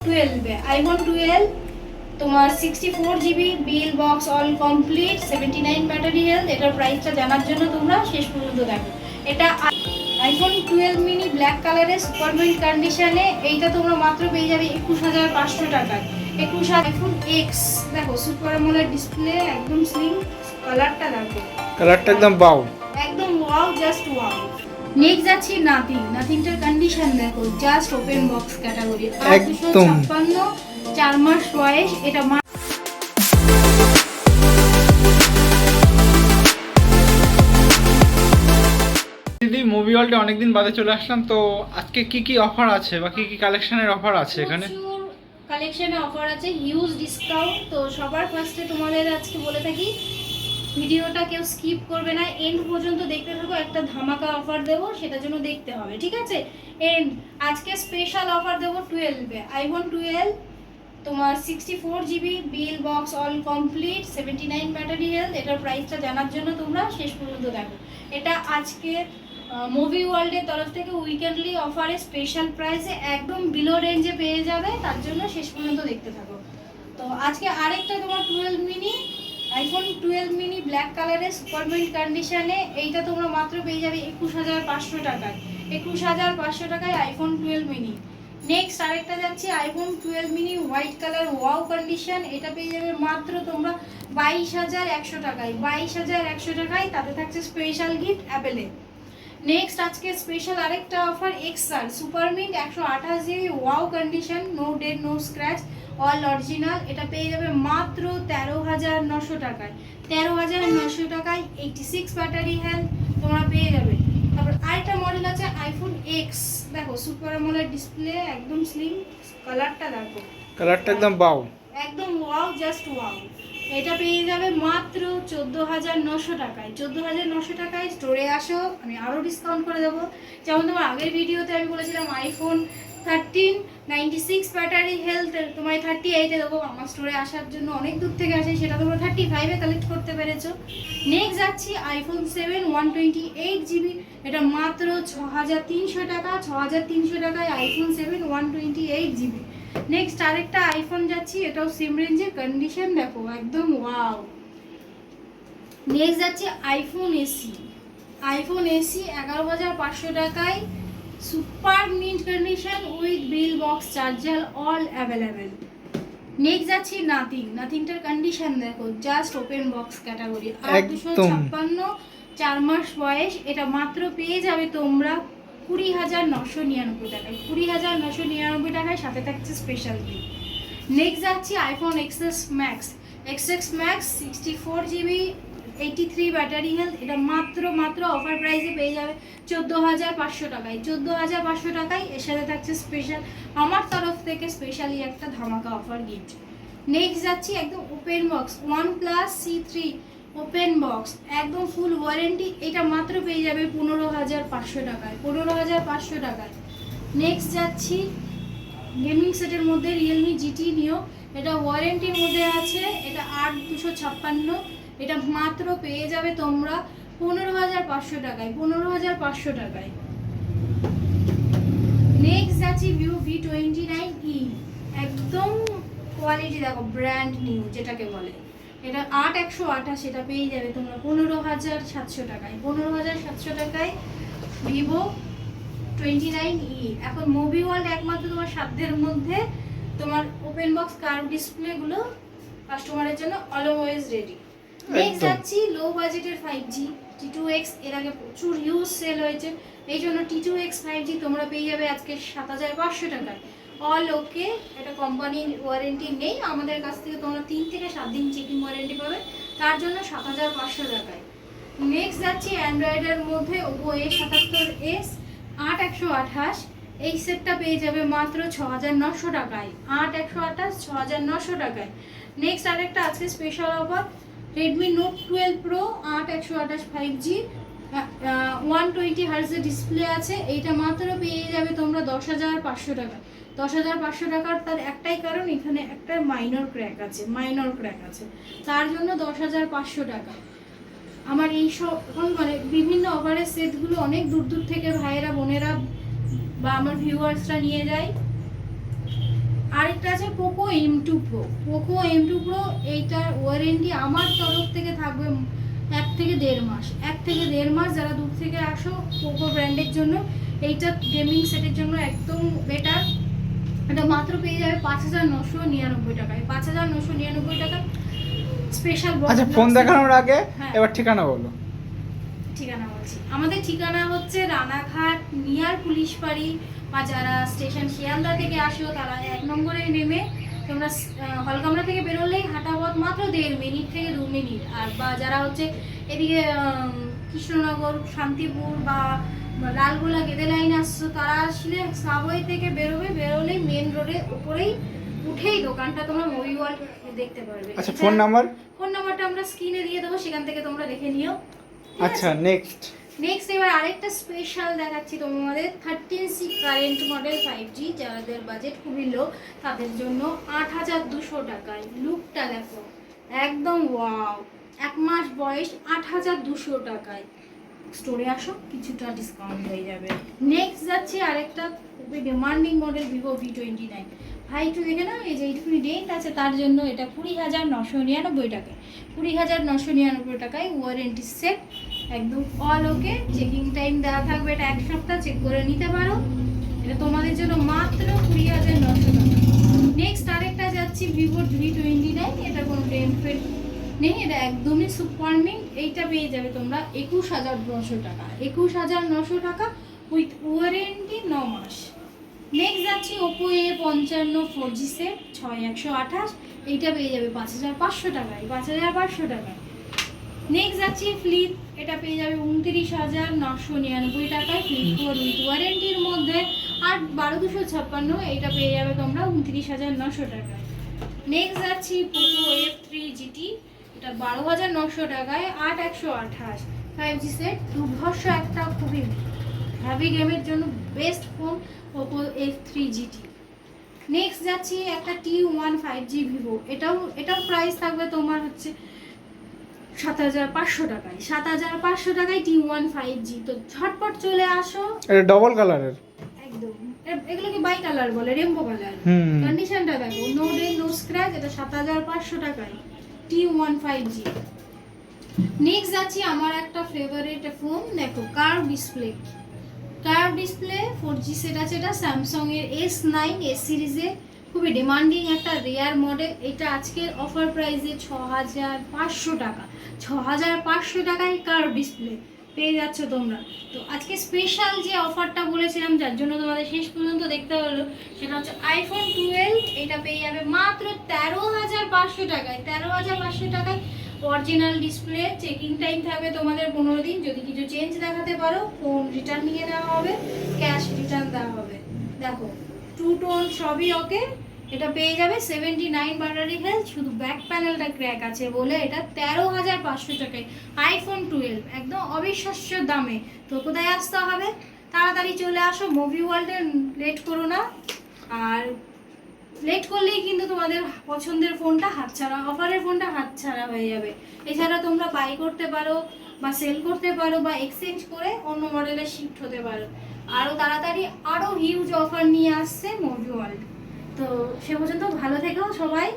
12 iPhone 12 তোমার 64 GB bill box all complete 79 battery health. এটার প্রাইসটা জানার জন্য তোমরা শেষ পর্যন্ত দেখো। এটা আইফোন 12 মিনি ব্ল্যাক কালারের সুপার মিন্ট কন্ডিশনে। এইটা তোমরা মাত্র পেয়ে যাবে 21,500 টাকায়। 21,000 আইফোন এক্স দেখো সুপার অ্যামোলেড ডিসপ্লে, একদম স্লিম, কালারটা দেখো, কালারটা একদম বাউ, একদম ওয়াও, জাস্ট ওয়াও। নেক্সট যাচ্ছি নাথিংটার কন্ডিশন দেখো, জাস্ট ওপেন বক্স ক্যাটাগরি, 256, 4 মাস বয়স। এটা দিদি মুভি ওয়ার্ল্ডে অনেকদিন বাদে চলে আসলাম, তো আজকে কি কি অফার আছে বা কি কি কালেকশনের অফার আছে এখানে? কালেকশনে অফার আছে, হিউজ ডিসকাউন্ট। তো সবার ফার্স্টে তোমাদের আজকে বলে থাকি, ভিডিওটা কেউ স্কিপ করবে না, এন্ড পর্যন্ত দেখতে থাকো। একটা ধামাকা অফার দেবো, সেটার জন্য দেখতে হবে, ঠিক আছে? এন্ড আজকে স্পেশাল অফার দেবো 12 আইফোন 12 তোমার 64 GB bill box all complete 79 battery health. এটার প্রাইসটা জানার জন্য তোমরা শেষ পর্যন্ত দেখো। এটা আজকে মুভি ওয়ার্ল্ডের তরফ থেকে উইকেন্ডলি অফারে স্পেশাল প্রাইসে একদম বিলো রেঞ্জে পেয়ে যাবে, তার জন্য শেষ পর্যন্ত দেখতে থাকো। তো আজকে আরেকটা তোমার 12 মিনি আইফোন 12 মিনি ব্ল্যাক কালারের সুপার মিন্ট কন্ডিশনে। এইটা তোমরা মাত্র পেয়ে যাবে 21,500 টাকায়। 21,500 টাকায় আইফোন 12 মিনি। নেক্সট আরেকটা যাচ্ছে iPhone 12 mini white colour wow condition. এটা পেয়ে যাবে মাত্র তোমরা 22,100 টাকায়। 22,100 টাকায়, তাতে থাকছে স্পেশাল গিফট অ্যাপেলে। নেক্সট আজকে স্পেশাল আরেকটা offer XR super mint 128 GB wow condition, no ডেট নো স্ক্র্যাচ, অল অরিজিনাল। এটা পেয়ে যাবে মাত্র 13,900 টাকায়। 13,900 টাকায় 86 ব্যাটারি হেলথ তোমরা পেয়ে যাবে। তারপর আরেকটা মডেল আছে আইফোন এক্স দেখো, সুপার অ্যামোলেড ডিসপ্লে, একদম স্লিম, কালারটা দেখো, কালারটা একদম বাউ, একদম ওয়াও, জাস্ট ওয়াও। এটা পেয়ে যাবে মাত্র 14,900 টাকায়। 14,900 টাকায় স্টোরে আসো, আমি আরও ডিসকাউন্ট করে দেবো। যেমন তোমার আগের ভিডিওতে আমি বলেছিলাম আইফোন 13 96 ব্যাটারি হেলথ তোমায় 38-এ দেবো। আমার স্টোরে আসার জন্য অনেক দূর থেকে আসে, সেটা তোমরা 35-এ কালেক্ট করতে পেরেছো। নেক্সট যাচ্ছি আইফোন 7 128 GB। এটা মাত্র 6,300 টাকা। 6,300 টাকায় আইফোন 7 128 GB। নেক্সট আরেকটা আইফোন যাচ্ছি, এটাও সেম রেঞ্জের, কন্ডিশন দেখো একদম ওয়াও। নেক্সট যাচ্ছি আইফোন এসি 11,500 টাকায়, super mint condition with bill box charger, all available. Next যাচ্ছি নাথিংটার কন্ডিশন দেখো, জাস্ট ওপেন বক্স ক্যাটাগরি, 256, 4 মাস বয়স। এটা মাত্র পেয়ে যাবে তোমরা 20,999 টাকায়। 20,999 টাকায়, সাথে থাকছে স্পেশাল গিফট। নেক্সট যাচ্ছি iPhone XS max 64 GB 83 battery health. এটা মাত্র অফার প্রাইসে পেয়ে যাবে 14,500 টাকায়। 14,500 টাকায় এর সাথে থাকছে স্পেশাল আমার তরফ থেকে স্পেশালি একটা ধামাকা অফার গিফট। নেক্সট যাচ্ছি একদম open box OnePlus C3 open box, একদম ফুল ওয়ারেন্টি। এটা মাত্র পেয়ে যাবে 15,500 টাকায়। 15,500 টাকায়। নেক্সট যাচ্ছি গেমিং সেটের মধ্যে রিয়েলমি GT নিও। এটা ওয়ারেন্টির মধ্যে আছে, এটা 8,256। এটা মাত্র পেয়ে যাবে তোমরা 15,500 টাকায়। 15,500 টাকায়। নেক্সট যাচ্ছি ভিভো V29e, একদম কোয়ালিটি দেখো, ব্র্যান্ড নিউ যেটাকে বলে। এটা 8,128, সেটা পেয়ে যাবে তোমরা 15,700 টাকায়। 15,700 টাকায় ভিভো 29e। এখন মুভি ওয়ার্ল্ড একমাত্র তোমার সাধ্যের মধ্যে তোমার ওপেন বক্স কার্ভ ডিসপ্লেগুলো কাস্টমারের জন্য অলওয়েজ রেডি। নেক্সট যাচ্ছি লো বাজেটের 5G T2X। এর আগে প্রচুর হিউজ সেল হয়েছে, এই জন্য T2X 5G তোমরা পেয়ে যাবে আজকে 7,500 টাকায়। অল ওকে, এটা কোম্পানির ওয়ারেন্টি নেই, আমাদের কাছ থেকে তোমরা 3 থেকে 7 দিন চেকিং ওয়ারেন্টি পাবে, তার জন্য 7,500 টাকায়। নেক্সট যাচ্ছি অ্যান্ড্রয়েডের মধ্যে Oppo A77s 8,128। এই সেটটা পেয়ে যাবে মাত্র 6,900 টাকায়। 8,128, 6,900 টাকায়। নেক্সট আরেকটা আজকে special offer Redmi Note 12 Pro 8,128 5G 120 Hz display আছে। এইটা মাত্র পেয়ে যাবে তোমরা 10,500 টাকা। 10,500 টাকার, তার একটাই কারণ, এখানে একটা মাইনর ক্র্যাক আছে, তার জন্য 10,500 টাকা। আমার এই সব মানে বিভিন্ন অফারের সেটগুলো অনেক দূর দূর থেকে ভাইয়েরা বোনেরা বা আমার ভিউয়ার্সরা নিয়ে যায়। আরেকটা আছে Poco M2 Pro। Poco M2 Pro এইটার ওয়ারেন্টি আমার তরফ থেকে থাকবে 1 থেকে 1.5 মাস। 1 থেকে 1.5 মাস যারা দূর থেকে আসো পোকো ব্র্যান্ডের জন্য এইটা গেমিং সেটের জন্য একদম বেটার। এটা মাত্র পেয়ে যাবে 5,999 টাকায়। 5,999 টাকায় স্পেশাল বক্স। আচ্ছা, ফোন দেখানোর আগে হ্যাঁ। এবার ঠিকানা বলো। ঠিকানা বলছি, আমাদের ঠিকানা হচ্ছে রানাঘাট নিয়ার পুলিশ বাড়ি, বা যারা স্টেশন শিয়ালদা থেকে আসো তারা 1 নম্বরে নেমে তোমরা হলকামরা থেকে বেরোলেই হাঁটা পথ মাত্র 1.5 মিনিট থেকে 2 মিনিট। আর বা যারা হচ্ছে এদিকে কৃষ্ণনগর শান্তিপুর বা লালগোলা গেদে লাইন আসছো তারা আসলে সাবওয়ে থেকে বেরোলেই মেন রোডের উপরেই উঠেই দোকানটা তোমরা মুভি ওয়ার্ল্ড দেখতে পারবে। আচ্ছা, ফোন নাম্বারটা আমরা স্ক্রিনে দিয়ে দেবো, সেখান থেকে তোমরা দেখে নিও। আচ্ছা, নেক্সট এবার আরেকটা স্পেশাল দেখাচ্ছি তোমাদের 13C কারেন্ট মডেল 5G। যাদের বাজেট খুবই লো তাদের জন্য 8,200 টাকায়। লুকটা দেখো একদম ওয়াও, 1 মাস বয়স, 8,200 টাকায়। স্টোরে আসো, কিছুটা ডিসকাউন্ট হয়ে যাবে। নেক্সট যাচ্ছে আরেকটা খুবই ডিমান্ডিং মডেল ভিভো V29। ভাই একটু দেখে নাও, এই যে এইটুকুনি ডেন্ট আছে তার জন্য এটা 20,999 টাকায়। 20,999 টাকায় ওয়ারেন্টি সেট, একদম অল ওকে। চেকিং টাইম দেওয়া থাকবে, এটা 1 সপ্তাহ চেক করে নিতে পারো। এটা তোমাদের জন্য মাত্র 20,900 টাকা। নেক্সট আরেকটা যাচ্ছি ভিভো V29। এটা কোনো ডেন্ট ফেট নেই, এটা একদমই সুপার মিন্ট। এইটা পেয়ে যাবে তোমরা 21,900 টাকা। 21,900 টাকা উইথ ওয়ারেন্টি 9 মাস। নেক্সট যাচ্ছি ওপো A55 4G সেট 6128। এইটা পেয়ে যাবে 5,500 টাকায়। 5,500 টাকায়। নেক্সট যাচ্ছি ফ্লিপ, এটা পেয়ে যাবে 29,999 টাকায়। ফ্লিপ 4 উইথ ওয়ারেন্টির মধ্যে। আর 12256 এইটা পেয়ে যাবে তোমরা 29,900 টাকায়। নেক্সট যাচ্ছি পোকো F3 GT, এটা 12,900 টাকায়। 8,128 5G সেট। দুর্ধর্ষ একটা খুবই হ্যাভি গেমের জন্য best phone Poco F3 GT। Next যাচ্ছি একটা T1 5G ভিভো। এটাও প্রাইস থাকবে তোমার হচ্ছে 7,500 টাকায়। 7,500 টাকায় T1 5G। তো ঝটপট চলে আসো। এটা ডবল কালারের একদম, এগুলোকে বাই কালার বলে, রেমবো কালার। কন্ডিশনটা দেখো, নো ডেন্ট নো স্ক্র্যাচ। এটা 7,500 টাকায় T1 5G। নেক্সট যাচ্ছি আমার একটা ফেভারিট ফোন, দেখো কার্ভ ডিসপ্লে। 4G সেট আছে। এটা স্যামসাং এর S9 S সিরিজে খুবই ডিমান্ডিং একটা রেয়ার মডেল। এটা আজকের অফার প্রাইসে 6,500 টাকা। 6,500 টাকায় কার্ভ ডিসপ্লে পেয়ে যাচ্ছ তোমরা। তো আজকে স্পেশাল যে অফারটা বলেছিলাম, যার জন্য তোমাদের শেষ পর্যন্ত দেখতে হলো, সেটা হচ্ছে আইফোন 12। এটা পেয়ে যাবে মাত্র 13,500 টাকায়। 13,500 টাকায় অরিজিনাল ডিসপ্লে। চেকিং টাইম থাকবে তোমাদের 15 দিন। যদি কিছু চেঞ্জ দেখাতে পারো ফোন রিটার্ন নিয়ে নেওয়া হবে, ক্যাশ রিটার্ন দেওয়া হবে। দেখো 2 টোন সবই ওকে। এটা পেয়ে যাবে 79 ব্যাটারি হেলথ। শুধু ব্যাক প্যানেলটা ক্র্যাক আছে বলে এটা 13,500 টাকায় আইফোন 12, একদম অবিশ্বাস্য দামে। তো কোথায় আসতে হবে? তাড়াতাড়ি চলে আসো মুভি ওয়ার্ল্ডে, লেট করো না। আর লেট করলেই কিন্তু তোমাদের পছন্দের ফোনটা হাতছাড়া, অফারের ফোনটা হাতছাড়া হয়ে যাবে। এছাড়া তোমরা বাই করতে পারো বা সেল করতে পারো বা এক্সচেঞ্জ করে অন্য মডেলে শিফট হতে পারো। আরও তাড়াতাড়ি আরও হিউজ অফার নিয়ে আসছে মুভি ওয়ার্ল্ড। তো সে পর্যন্ত ভালো থেকো সবাই।